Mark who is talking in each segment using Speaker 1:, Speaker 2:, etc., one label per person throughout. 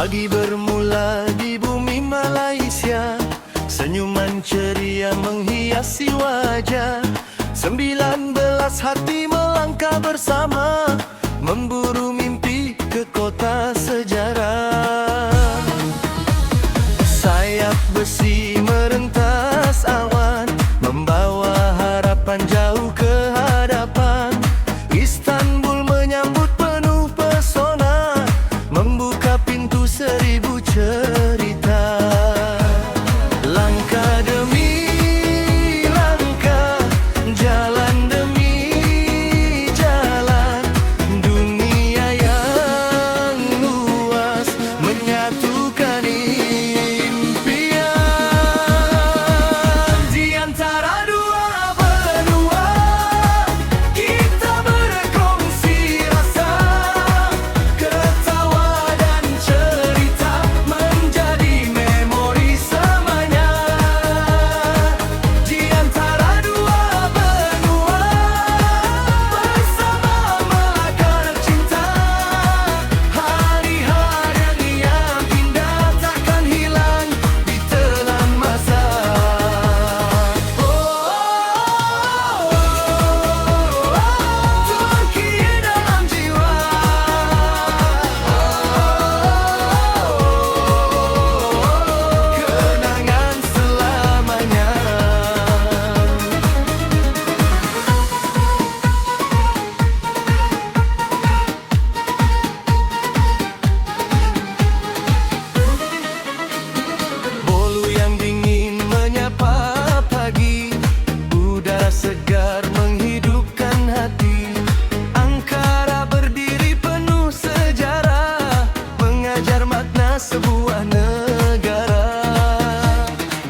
Speaker 1: Pagi bermula di bumi Malaysia, senyuman ceria menghiasi wajah. 19 hati melangkah bersama, memburu mimpi ke kota sejarah. Sayap besi merentas awan, membawa harapan jauh ke hadapan. Istanbul menyambut penuh pesona, membuka pintu 1000 cerita. Langkah demi langkah, jalan demi jalan, dunia yang luas menyatukan impian. Di antara dua benua, kita berkongsi rasa, ketawa dan cerita menjadi memori selamanya. Di antara dua benua, bersama melakar cinta, hari-hari yang indah takkan hilang di telan masa. Turki dalam jiwa, kenangan selamanya. Bolu yang dingin menyapa pagi, udara segar menghidupkan hati. Ankara berdiri penuh sejarah, mengajar makna sebuah negara.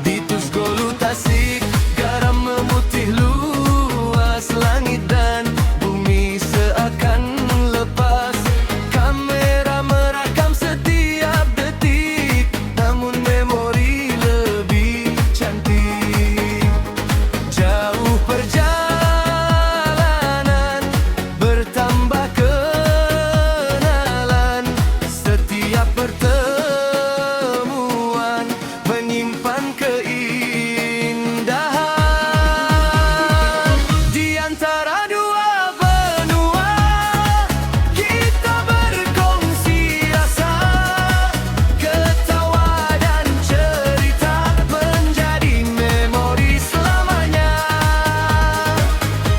Speaker 1: Di Tuzgolu Tasik, garam memutih luas, langit dan bumi seakan lepas. Kamera merakam setiap detik, namun memori lebih cantik. Jauh perjalanan, bertambah kenalan, setiap pertemuan menyimpan keindahan. Di antara dua benua, kita berkongsi rasa, ketawa dan cerita menjadi memori selamanya.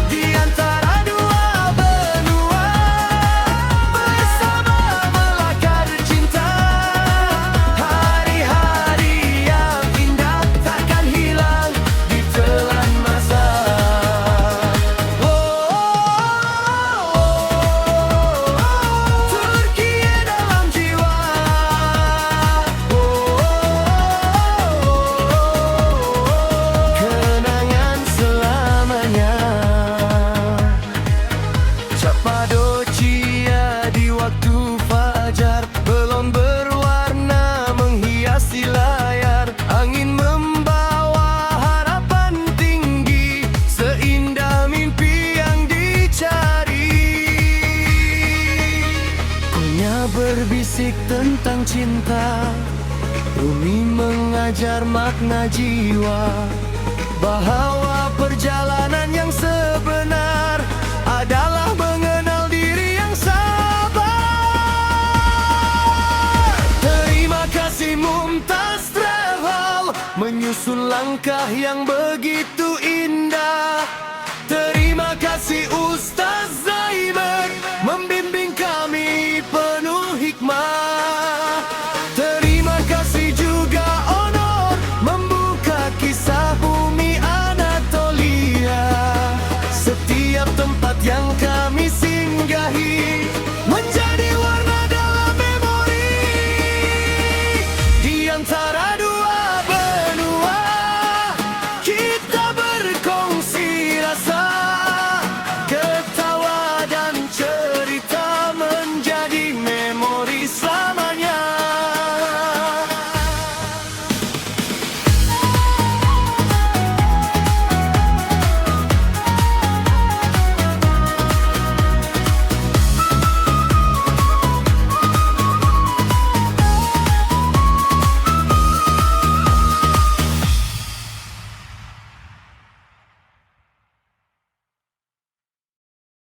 Speaker 1: Di antara dua benua, bersama melakar cinta, hari-hari yang indah takkan hilang di telan masa. Turki dalam jiwa, kenangan selamanya. Cappadocia di waktu fajar, belon berwarna menghiasi layar. Angin membawa harapan tinggi, seindah mimpi yang dicari. Kunya berbisik tentang cinta, bumi mengajar makna jiwa, bahwa perjalanan yang sebenar adalah mengenal diri yang sabar. Terima kasih Mumtaz Travel, menyusun langkah yang begitu indah. Terima kasih Ustaz